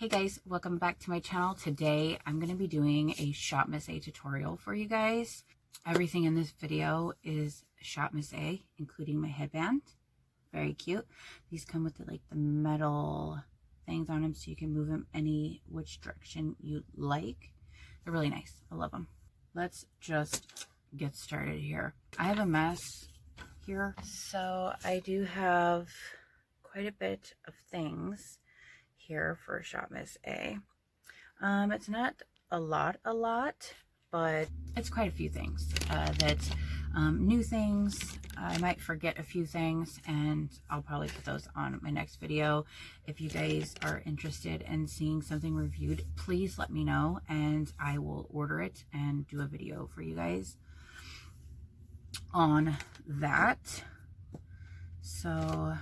Hey guys, welcome back to my channel. Today I'm going to be doing a Shop Miss A tutorial for you guys. Everything in this video is Shop Miss A, including my headband. Very cute. These come with the metal things on them so you can move them any which direction you like. They're really nice. I love them. Let's just get started here. I have a mess here, so I do have quite a bit of things here for Shop Miss A. It's not a lot, but it's quite a few things new things. I might forget a few things, and I'll probably put those on my next video. If you guys are interested in seeing something reviewed, please let me know, and I will order it and do a video for you guys on that. So,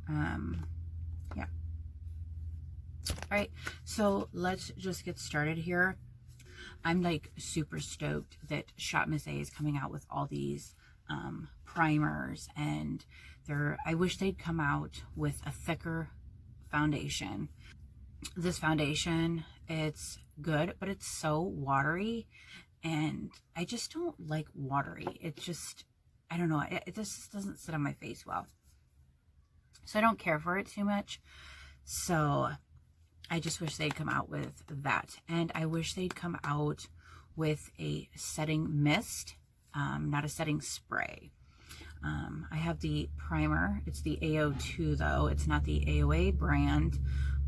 yeah. All right, so let's just get started here. I'm like super stoked that Shop Miss A is coming out with all these primers, and I wish they'd come out with a thicker foundation. This foundation, it's good, but it's so watery, and I just don't like watery. It just, I don't know, it just doesn't sit on my face well. So I don't care for it too much. So I just wish they'd come out with that. And I wish they'd come out with a setting mist, not a setting spray. I have the primer. It's the AO2 though. It's not the AOA brand,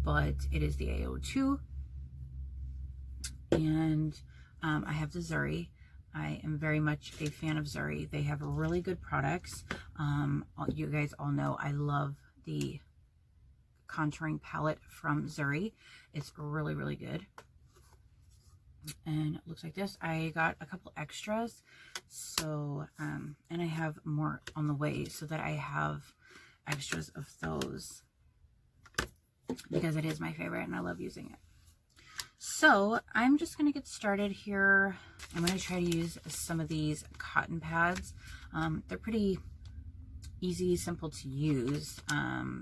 but it is the AO2. And I have the Zuri. I am very much a fan of Zuri. They have really good products. You guys all know I love the contouring palette from Zuri. It's really, really good. And it looks like this. I got a couple extras, so and I have more on the way, so that I have extras of those because it is my favorite and I love using it. So I'm just going to get started here. I'm going to try to use some of these cotton pads. They're pretty easy, simple to use.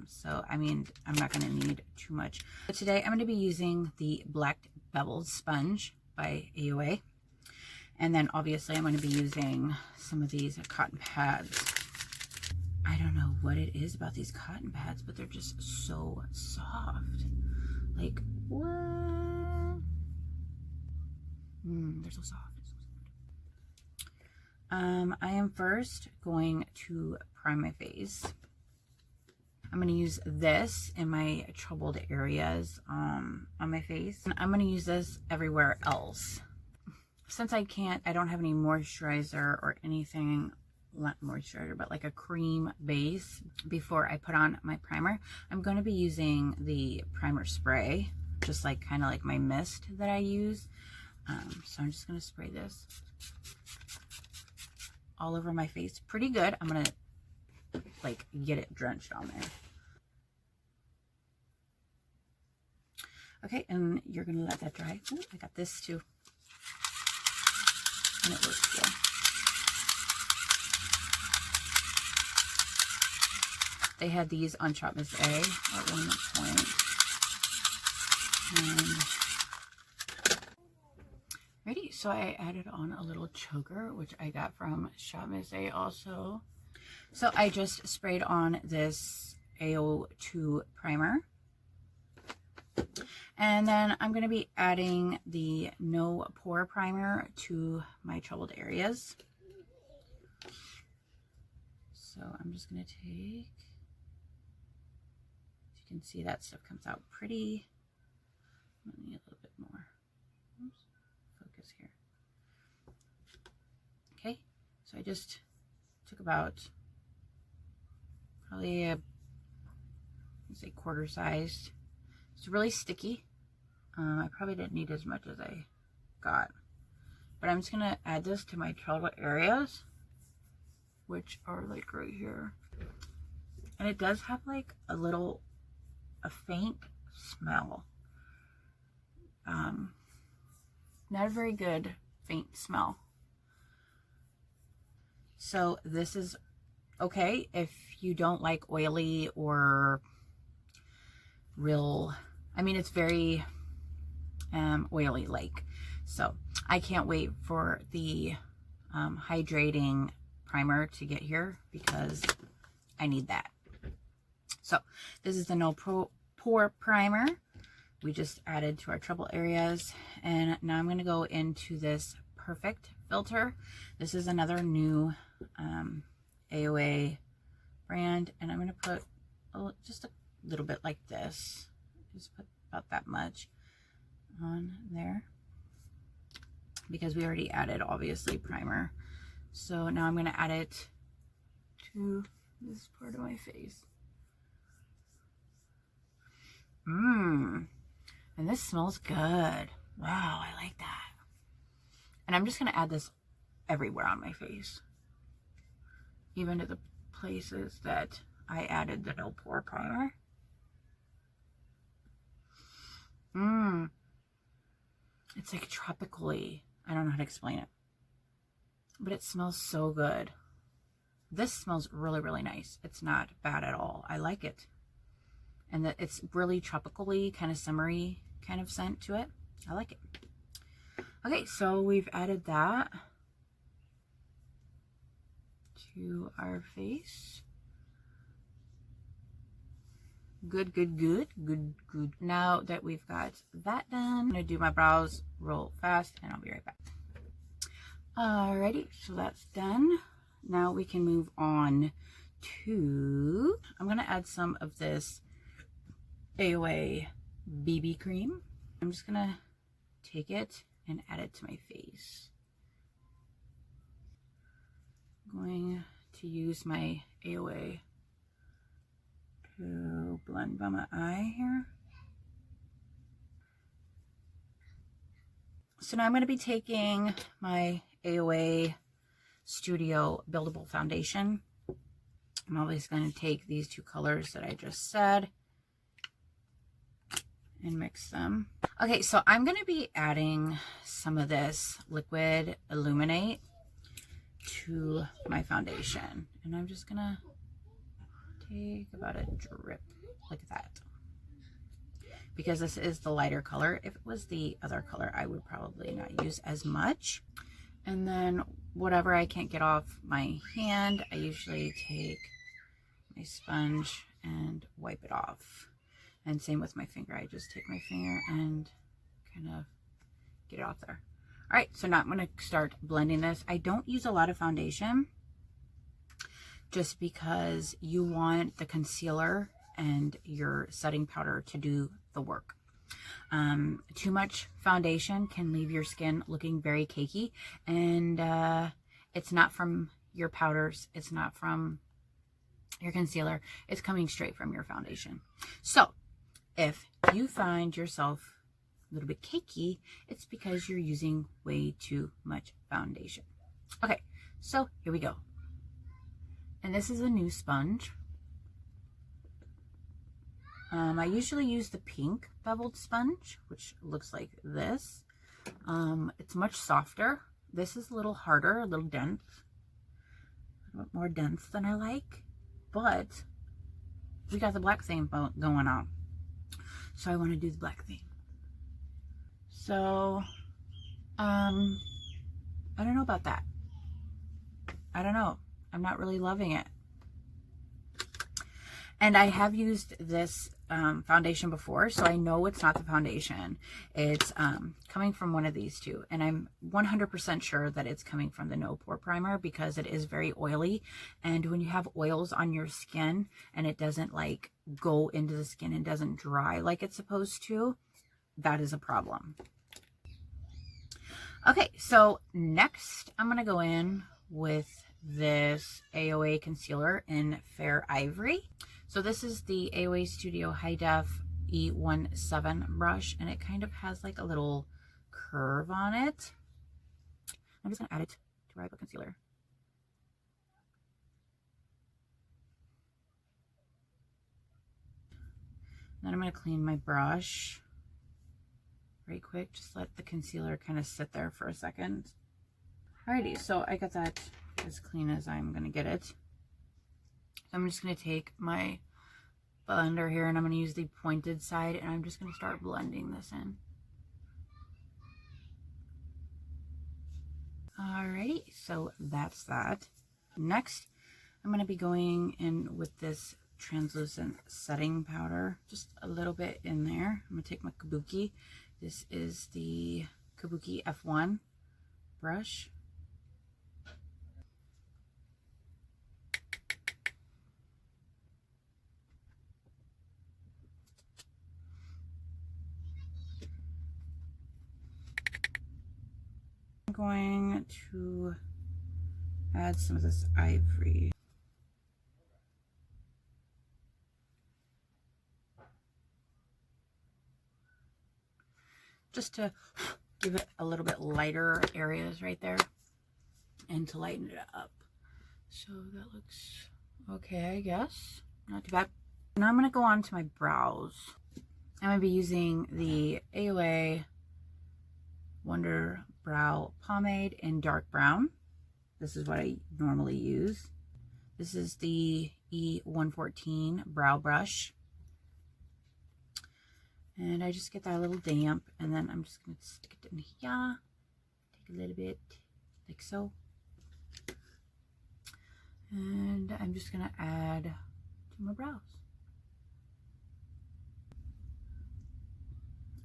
So I mean, I'm not going to need too much. But today I'm going to be using the Black Beveled Sponge by AOA. And then obviously I'm going to be using some of these cotton pads. I don't know what it is about these cotton pads, but they're just so soft. Like, what? They're so soft. I am first going to prime my face. I'm going to use this in my troubled areas on my face. And I'm going to use this everywhere else. Since I don't have any moisturizer or anything, not moisturizer, but like a cream base before I put on my primer, I'm going to be using the primer spray, just like kind of like my mist that I use. So I'm just going to spray this all over my face pretty good. I'm going to like get it drenched on there. Okay, and you're going to let that dry. Ooh, I got this too. And it works good. They had these on Shop Miss A at one point. Ready, so I added on a little choker, which I got from Shop Miss A also. So I just sprayed on this AO2 primer. And then I'm going to be adding the No Pore Primer to my troubled areas. So I'm just going to take, as you can see, that stuff comes out pretty. I'm going to need a little bit more. Oops, focus here. Okay, so I just took about probably a, let's say, quarter sized. It's really sticky. I probably didn't need as much as I got, but I'm just gonna add this to my troubled areas, which are like right here. And it does have like a faint smell. Not a very good faint smell. So this is okay if you don't like oily or real, I mean, it's very oily like. So I can't wait for the hydrating primer to get here because I need that. So this is the No Pore Primer we just added to our trouble areas. And now I'm going to go into this Perfect filter. This is another new AOA brand, and I'm going to put just a little bit like this. Just put about that much on there because we already added, obviously, primer. So now I'm going to add it to this part of my face. And this smells good. Wow, I like that. And I'm just going to add this everywhere on my face, even to the places that I added the No Pore Primer. It's like tropically. I don't know how to explain it, but it smells so good. This smells really, really nice. It's not bad at all. I like it. And it's really tropically, kind of summery kind of scent to it. I like it. Okay, so we've added that to our face. Good, good, good, good, good. Now that we've got that done, I'm gonna do my brows real fast and I'll be right back. Alrighty, so that's done. Now we can move on to, I'm gonna add some of this AOA BB cream. I'm just gonna take it and add it to my face. I'm going to use my AOA to blend by my eye here. So now I'm going to be taking my AOA Studio Buildable Foundation. I'm always going to take these two colors that I just said and mix them. Okay, so I'm going to be adding some of this Liquid Illuminate to my foundation. And I'm just going to take about a drip like that. Because this is the lighter color. If it was the other color, I would probably not use as much. And then whatever I can't get off my hand, I usually take my sponge and wipe it off. And same with my finger. I just take my finger and kind of get it off there. All right, so now I'm going to start blending this. I don't use a lot of foundation just because you want the concealer and your setting powder to do the work. Too much foundation can leave your skin looking very cakey, and it's not from your powders. It's not from your concealer. It's coming straight from your foundation. So if you find yourself a little bit cakey, it's because you're using way too much foundation. Okay, so here we go. And this is a new sponge. I usually use the pink beveled sponge, which looks like this. It's much softer. This is a little harder, a little dense, a little more dense than I like, but we got the black theme going on. So I want to do the black theme. So, I don't know about that. I don't know. I'm not really loving it. And I have used this foundation before, so I know it's not the foundation. It's coming from one of these two. And I'm 100% sure that it's coming from the No Pore Primer because it is very oily. And when you have oils on your skin and it doesn't like go into the skin and doesn't dry like it's supposed to, that is a problem. Okay, so next I'm going to go in with this AOA concealer in Fair Ivory. So this is the AOA Studio High Def E17 brush, and it kind of has like a little curve on it. I'm just going to add it to where I put concealer. Then I'm going to clean my brush very quick. Just let the concealer kind of sit there for a second. Alrighty, so I got that as clean as I'm going to get it. So I'm just going to take my blender here and I'm going to use the pointed side and I'm just going to start blending this in. Alrighty, so that's that. Next, I'm going to be going in with this translucent setting powder, just a little bit in there. I'm going to take my Kabuki. This is the Kabuki F1 brush. I'm going to add some of this ivory. Just to give it a little bit lighter areas right there and to lighten it up. So that looks okay, I guess. Not too bad. Now I'm going to go on to my brows. I'm going to be using the AOA Wonder Brow Pomade in dark brown. This is what I normally use. This is the E114 brow brush. And I just get that a little damp, and then I'm just going to stick it in here. Take a little bit, like so. And I'm just going to add to my brows.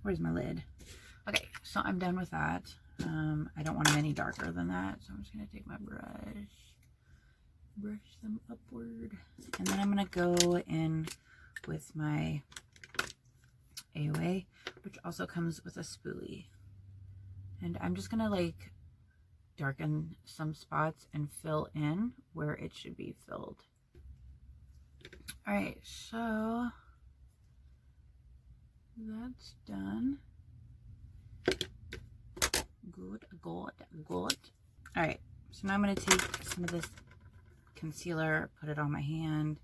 Where's my lid? Okay, so I'm done with that. I don't want them any darker than that, so I'm just going to take my brush, brush them upward, and then I'm going to go in with my AOA, which also comes with a spoolie. And I'm just going to like darken some spots and fill in where it should be filled. Alright, so that's done. Good, good, good. Alright, so now I'm going to take some of this concealer, put it on my hand.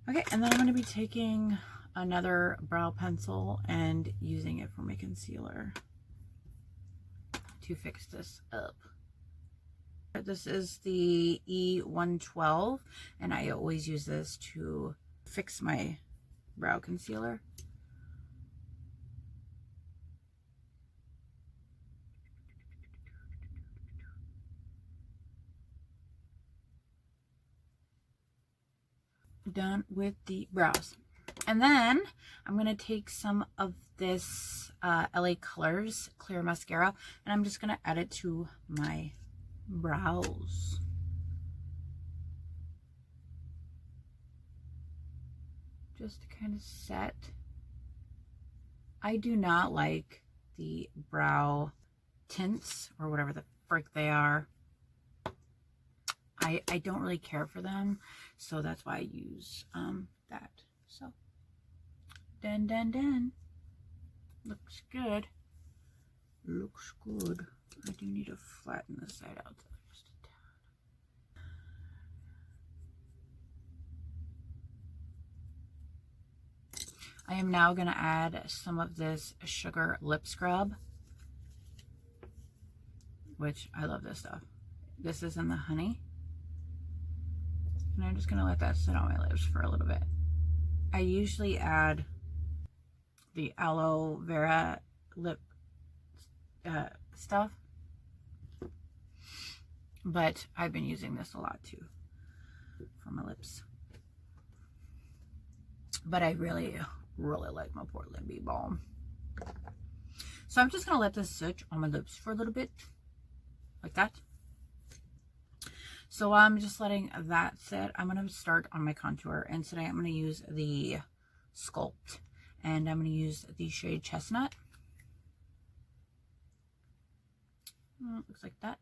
Okay, and then I'm going to be taking another brow pencil and using it for my concealer to fix this up. This is the E112, and I always use this to fix my brow concealer. Done with the brows. And then I'm going to take some of this LA Colors clear mascara, and I'm just going to add it to my brows. Just to kind of set. I do not like the brow tints or whatever the frick they are. I don't really care for them, so that's why I use that. So done, done, done. Looks good. Looks good. I do need to flatten this side out just a tad. I am now going to add some of this Sugar Lip Scrub, which I love this stuff. This is in the honey. And I'm just going to let that sit on my lips for a little bit. I usually add the aloe vera lip stuff, but I've been using this a lot too for my lips. But I really like my Portland Bee Balm. So I'm just going to let this sit on my lips for a little bit, like that. So I'm just letting that sit. I'm going to start on my contour, and today I'm going to use the Sculpt, and I'm going to use the shade Chestnut. It looks like that.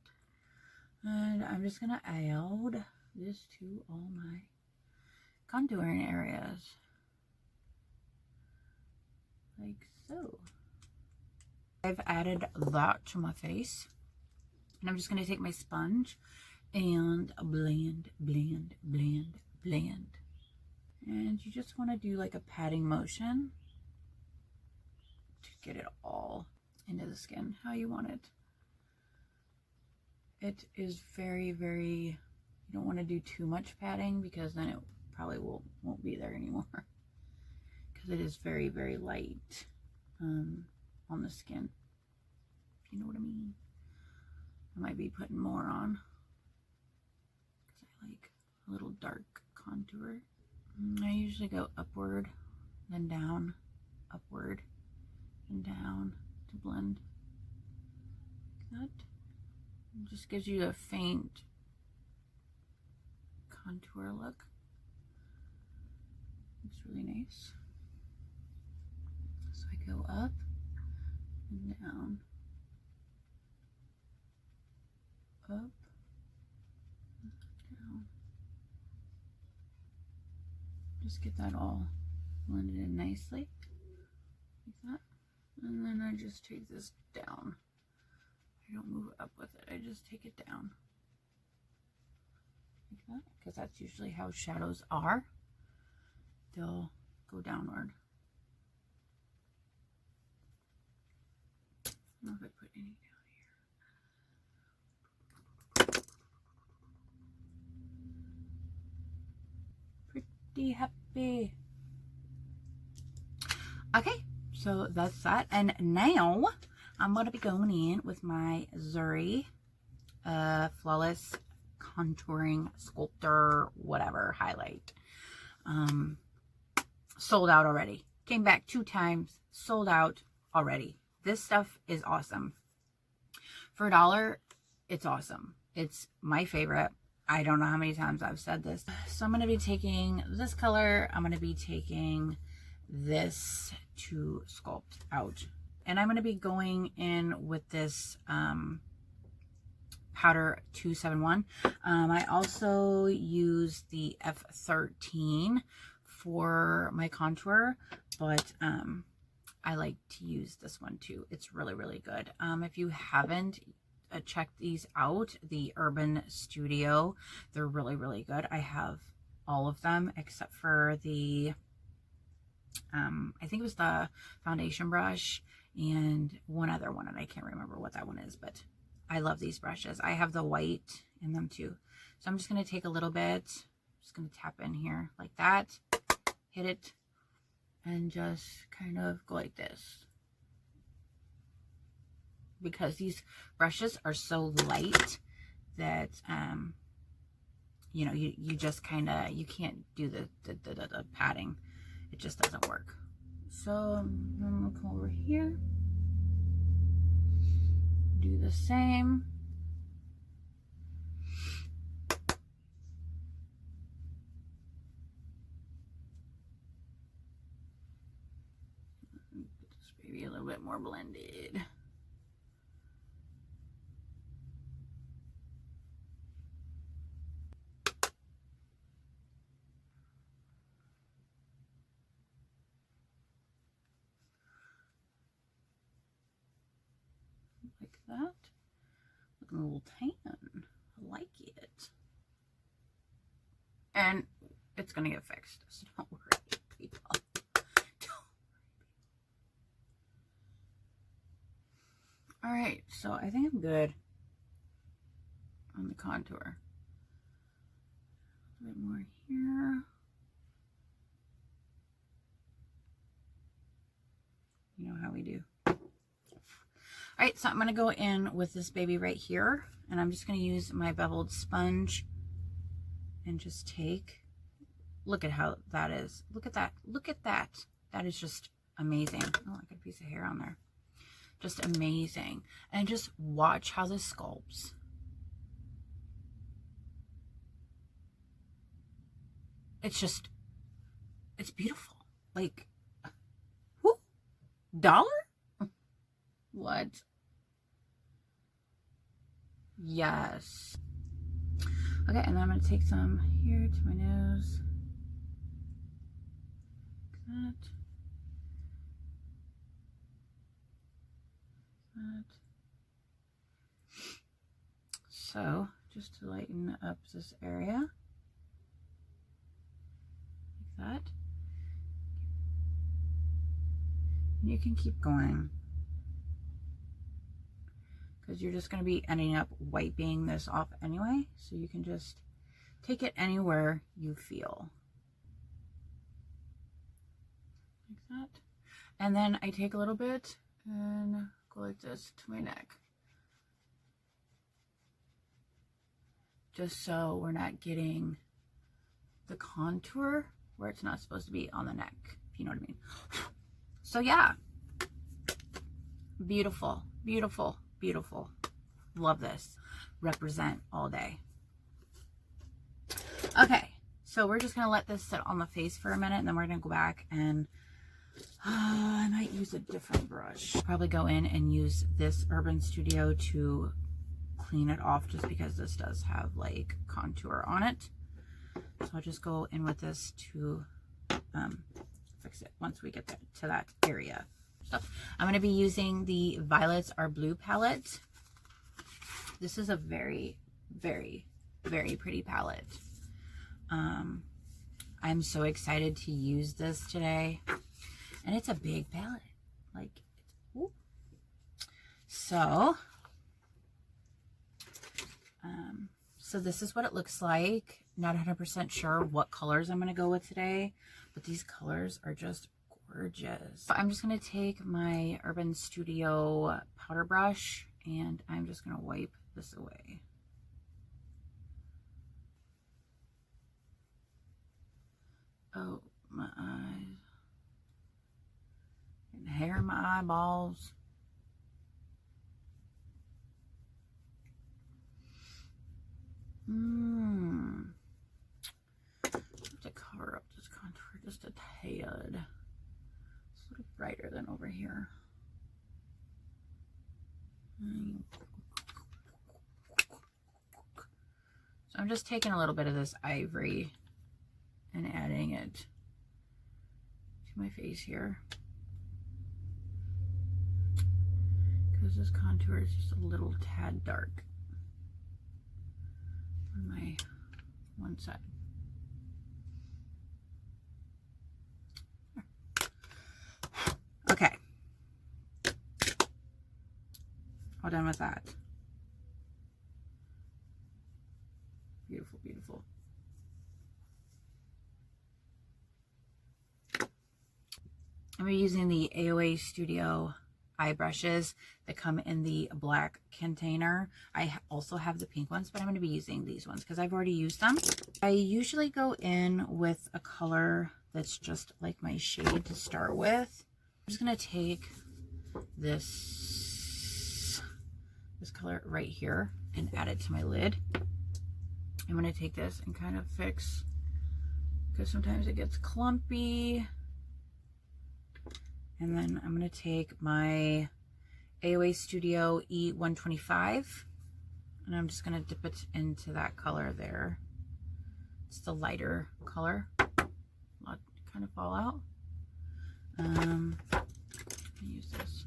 And I'm just going to add this to all my contouring areas, like so. I've added that to my face, and I'm just going to take my sponge and blend, blend, blend, blend. And you just want to do like a patting motion to get it all into the skin how you want it. It is very, very, you don't want to do too much patting because then it probably won't be there anymore. Because it is very, very light on the skin, if you know what I mean. I might be putting more on because I like a little dark contour. I usually go upward, then down, upward, and down to blend like that. It just gives you a faint contour look. It's really nice. So I go up and down, up, down. Just get that all blended in nicely, like that. And then I just take this down. I don't move up with it, I just take it down. Like that, because that's usually how shadows are. They'll go downward. I don't know if I put any down here. Pretty happy. Okay, so that's that. And now I'm going to be going in with my Zuri Flawless Contouring Sculptor whatever highlight. Sold out already. Came back 2 times. Sold out already. This stuff is awesome. For $1, it's awesome. It's my favorite. I don't know how many times I've said this. So I'm going to be taking this color. I'm going to be taking this to sculpt out. And I'm going to be going in with this powder 271. I also use the F13 for my contour, but I like to use this one too. It's really, really good. If you haven't checked these out, the Urban Studio, they're really, really good. I have all of them except for the, I think it was the foundation brush and one other one, and I can't remember what that one is, but I love these brushes. I have the white in them too. So I'm just going to take a little bit, just going to tap in here like that, hit it, and just kind of go like this. Because these brushes are so light that, you know, you just kind of, you can't do the padding. It just doesn't work. So I'm going to come over here, do the same. Get this baby a little bit more blended. Like that. Looking a little tan. I like it. And it's gonna get fixed, so don't worry, people. All right, so I think I'm good on the contour. A bit more here. You know how we do. All right, so I'm gonna go in with this baby right here, and I'm just gonna use my beveled sponge and just take, look at how that is. Look at that, look at that. That is just amazing. Oh, I got a piece of hair on there. Just amazing. And just watch how this sculpts. It's just, it's beautiful. Like, whoo, $1? What? Yes. Okay, and then I'm going to take some here to my nose. Like that. That. So, just to lighten up this area. Like that. And you can keep going, because you're just going to be ending up wiping this off anyway, so you can just take it anywhere you feel. Like that. And then I take a little bit and go like this to my neck. just so we're not getting the contour where it's not supposed to be on the neck, if you know what I mean. So yeah, beautiful, beautiful, beautiful. Love this. Represent all day. Okay, so we're just gonna let this sit on the face for a minute, and then we're gonna go back and I might use a different brush. Probably go in and use this Urban Studio to clean it off, just because this does have like contour on it. So I'll just go in with this to fix it once we get to that area. So I'm going to be using the Violets Are Blue palette. This is a very, very, very pretty palette. I'm so excited to use this today. And it's a big palette. Like, ooh. So this is what it looks like. Not 100% sure what colors I'm going to go with today, but these colors are just gorgeous. So I'm just going to take my Urban Studio powder brush and I'm just going to wipe this away. Oh, my eyes. And hair in my eyeballs. To cover up this contour just a tad. It's a little brighter than over here. So I'm just taking a little bit of this ivory and adding it to my face here, because this contour is just a little tad dark on my one side. Okay, all done with that. Beautiful, beautiful. I'm using the AOA Studio eye brushes that come in the black container. I also have the pink ones, but I'm going to be using these ones because I've already used them. I usually go in with a color that's just like my shade to start with. I'm just going to take this color right here and add it to my lid. I'm going to take this and kind of fix, because sometimes it gets clumpy. And then I'm going to take my AOA Studio E125 and I'm just going to dip it into that color there. It's the lighter color. Not kind of fall out. Use this.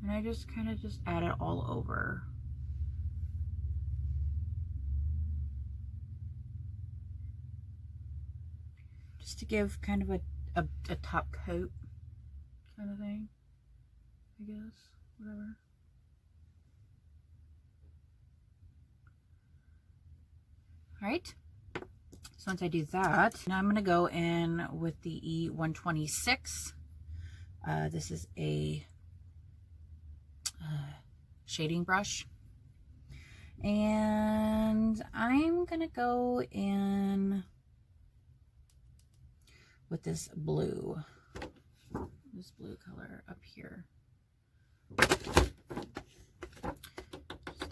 And I just kind of just add it all over. Just to give kind of a top coat kind of thing, I guess, whatever. All right, so once I do that, now I'm going to go in with the E126. This is a shading brush, and I'm going to go in with this blue color up here. Just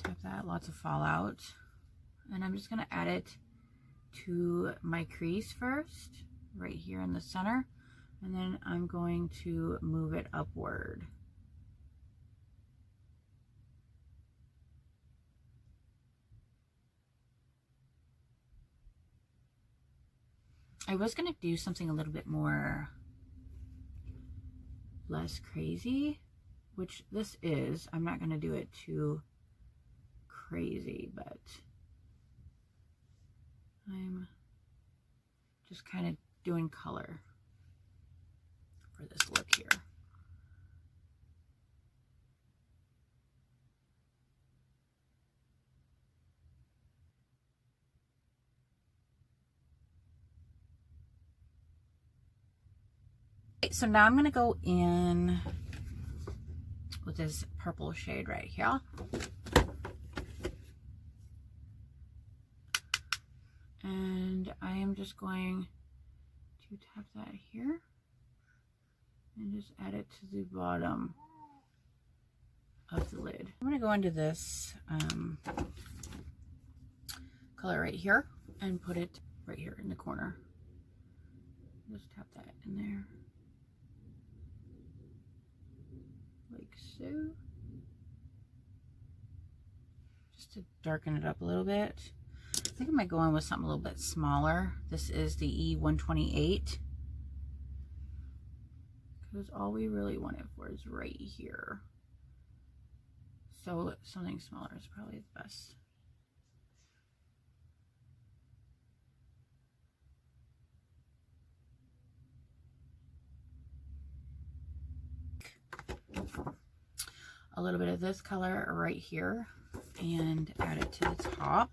tap that, lots of fallout. And I'm just gonna add it to my crease first, right here in the center. And then I'm going to move it upward. I was going to do something a little bit more less crazy, which this is. I'm not going to do it too crazy, but I'm just kind of doing color for this look here. So now I'm going to go in with this purple shade right here. And I am just going to tap that here and just add it to the bottom of the lid. I'm going to go into this color right here and put it right here in the corner. Just tap that in there like so, just to darken it up a little bit. I think I might go in with something a little bit smaller. This is the E128 because all we really want it for is right here. So something smaller is probably the best. A little bit of this color right here and add it to the top.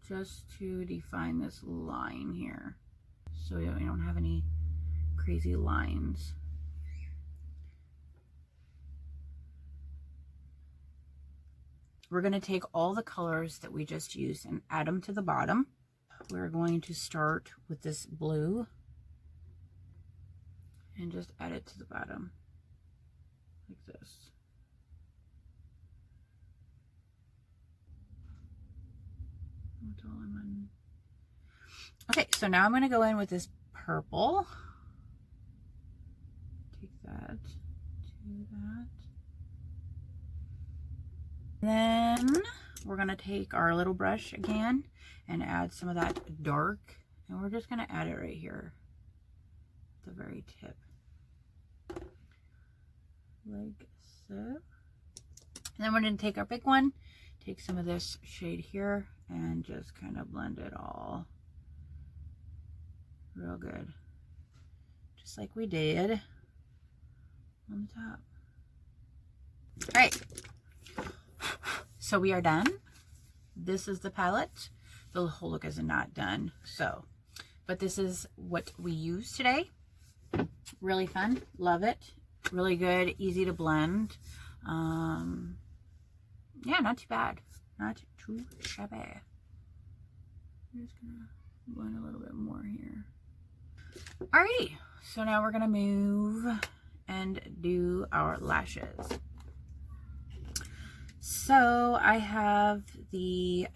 Just to define this line here so we don't have any crazy lines. We're going to take all the colors that we just used and add them to the bottom. We're going to start with this blue and just add it to the bottom like this. That's all I'm on. Okay, so now I'm going to go in with this purple. Take that to that. Then we're going to take our little brush again and add some of that dark, and we're just going to add it right here at the very tip like so. And then we're going to take our big one, take some of this shade here and just kind of blend it all real good, just like we did on the top. All right, so we are done. This is the palette. The whole look is not done, so, but this is what we used today. Really fun, love it, really good, easy to blend. Yeah, not too bad, not too shabby. I'm just gonna blend a little bit more here. Alrighty, so now we're gonna move and do our lashes. So I have the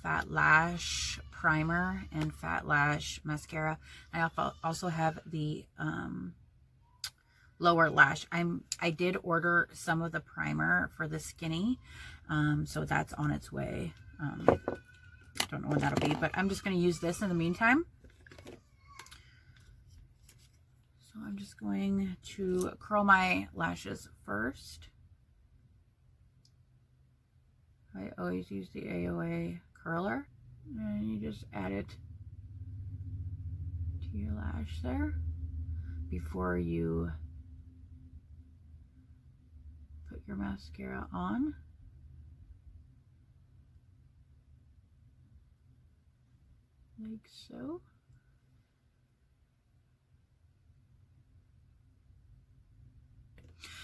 Fat Lash primer and Fat Lash mascara. I also have the lower lash. I did order some of the primer for the skinny, so that's on its way. Don't know when that'll be, but I'm just going to use this in the meantime. So I'm just going to curl my lashes first. I always use the AOA curler, and you just add it to your lash there before you put your mascara on. Like so.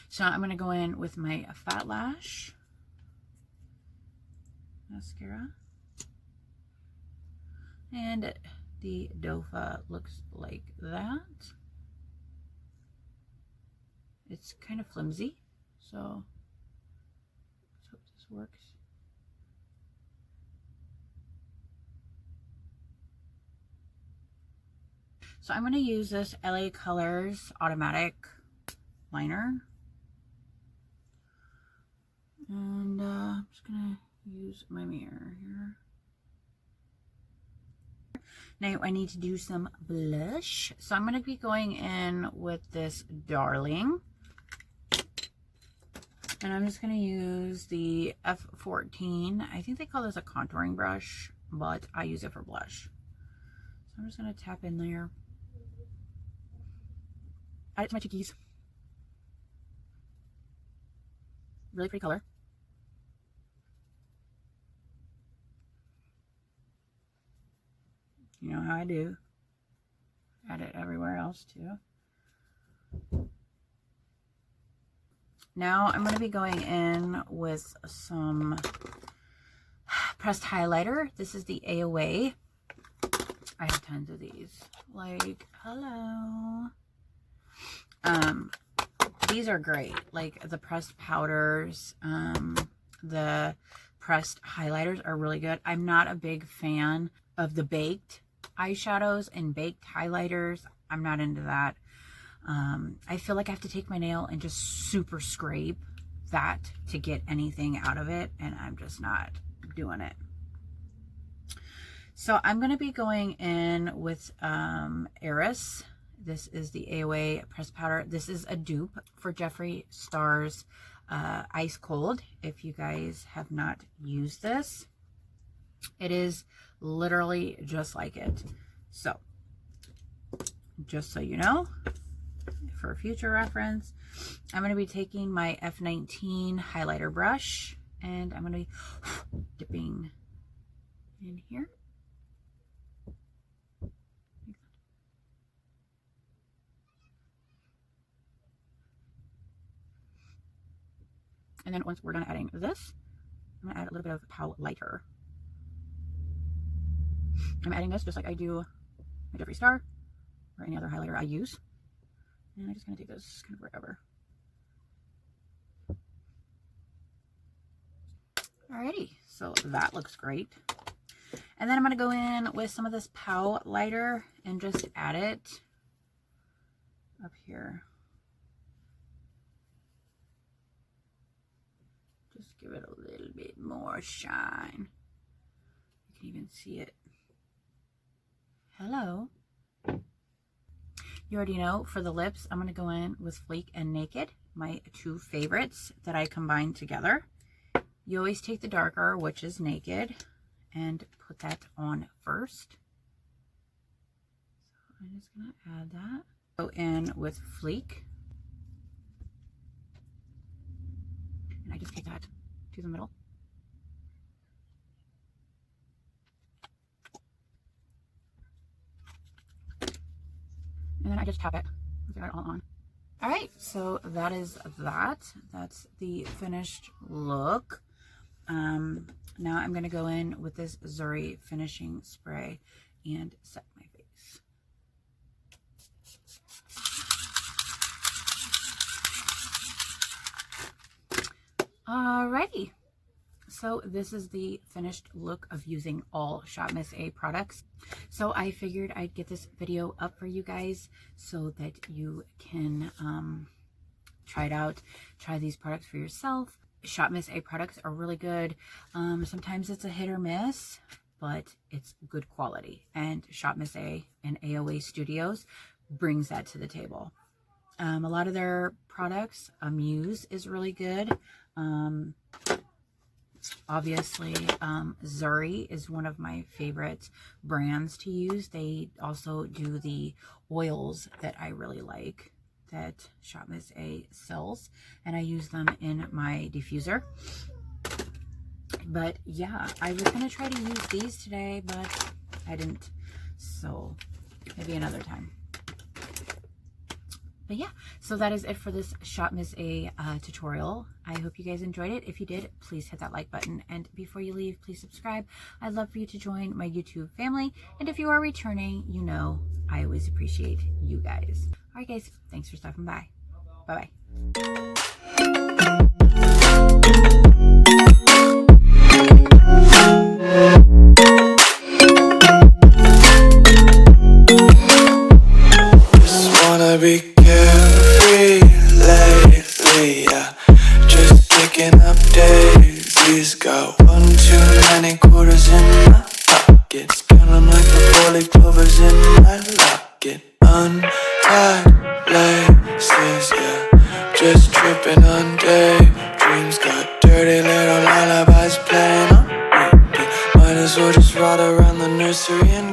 So I'm going to go in with my Fat Lash mascara, and the Dofa looks like that. It's kind of flimsy, so let's hope this works. So I'm going to use this LA Colors automatic liner, and I'm just going to use my mirror here. Now I need to do some blush, so I'm going to be going in with this Darling, and I'm just going to use the F14. I think they call this a contouring brush, but I use it for blush. So I'm just going to tap in there, add it to my cheekies. Really pretty color. You know how I do. Add it everywhere else too. Now I'm going to be going in with some pressed highlighter. This is the AOA. I have tons of these. Like, hello. These are great. Like the pressed powders, the pressed highlighters are really good. I'm not a big fan of the baked eyeshadows and baked highlighters. I'm not into that. I feel like I have to take my nail and just super scrape that to get anything out of it, and I'm just not doing it. So I'm going to be going in with Eris. This is the AOA pressed powder. This is a dupe for Jeffree Star's Ice Cold. If you guys have not used this, it is literally just like it. So just so you know, for future reference, I'm going to be taking my F19 highlighter brush, and I'm going to be dipping in here. And then once we're done adding this, I'm going to add a little bit of Pow Lighter. I'm adding this just like I do my Jeffree Star or any other highlighter I use. And I'm just going to take this kind of wherever. Alrighty, so that looks great. And then I'm going to go in with some of this Pow Lighter and just add it up here. Just give it a little bit more shine. You can even see it. Hello. You already know, for the lips, I'm going to go in with Fleek and Naked, my two favorites that I combine together. You always take the darker, which is Naked, and put that on first. So I'm just going to add that. Go in with Fleek. And I just take that to the middle. And then I just tap it. Get it all on. All right, so that is that. That's the finished look. Now I'm going to go in with this Zuri finishing spray and set my face. Alrighty. So this is the finished look of using all Shop Miss A products. So I figured I'd get this video up for you guys so that you can try it out, try these products for yourself. Shop Miss A products are really good. Sometimes it's a hit or miss, but it's good quality. And Shop Miss A and AOA Studios brings that to the table. A lot of their products, Muse is really good. Obviously, Zuri is one of my favorite brands to use. They also do the oils that I really like that Shop Miss A sells, and I use them in my diffuser. But yeah, I was going to try to use these today, but I didn't, so maybe another time. But yeah, so that is it for this Shop Miss A tutorial. I hope you guys enjoyed it. If you did, please hit that like button. And before you leave, please subscribe. I'd love for you to join my YouTube family. And if you are returning, you know I always appreciate you guys. All right, guys, thanks for stopping by. Bye-bye. Be carefree lately, yeah. Just picking up daisies. Got 1 too many quarters in my pockets. Counting like the 4-leaf clovers in my locket. Untied laces, yeah. Just tripping on daydreams. Got dirty little lullabies playing on repeat. Might as well just ride around the nursery and